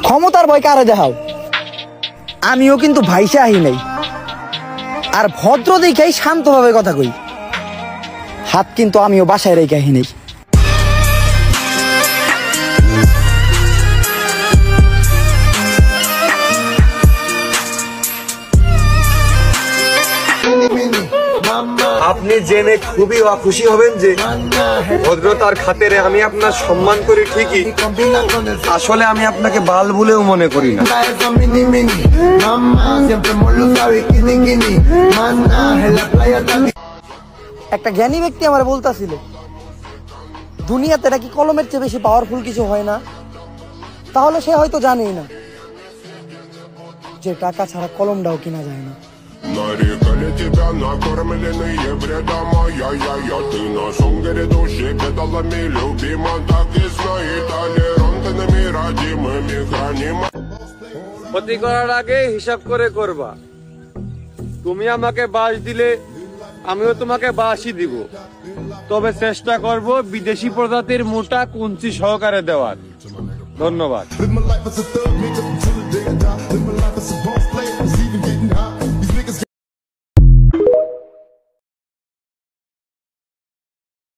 ক্ষমতার ভয় কারে দেখাও? আমিও কিন্তু ভাইসা আহি নাই, আর ভদ্র দেখাই শান্তভাবে কথা কই। হাত কিন্তু আমিও বাসায় রেখে আহি নাই। আপনি জেনে খুবই অখুশি হবেন যে ভদ্রতার খাতিরে আমি আপনার সম্মান করি ঠিকই, আসলে আমি আপনাকে বাল বলেও মনে করি না। একটা জ্ঞানী ব্যক্তি আমার বলতাছিল, দুনিয়াতে নাকি কলমের চেয়ে বেশি পাওয়ারফুল কিছু হয় না। তাহলে সে হয়তো জানেই না যে টাকা ছাড়া কলমটাও কিনা যায় না। Нарекали тебя накормленные бредом, ай-яй-яй, ты на шунгере души педалами любима, так и знай, толерантными родимыми храним. ক্ষতি করার আগে হিসাব করে করবা। তুমি আমাকে বাস দিলে আমিও তোমাকে বাসই দিব, তবে চেষ্টা করব বিদেশি প্রজাতির মোটা কুঞ্চি সহকারে দেওয়ার। ধন্যবাদ।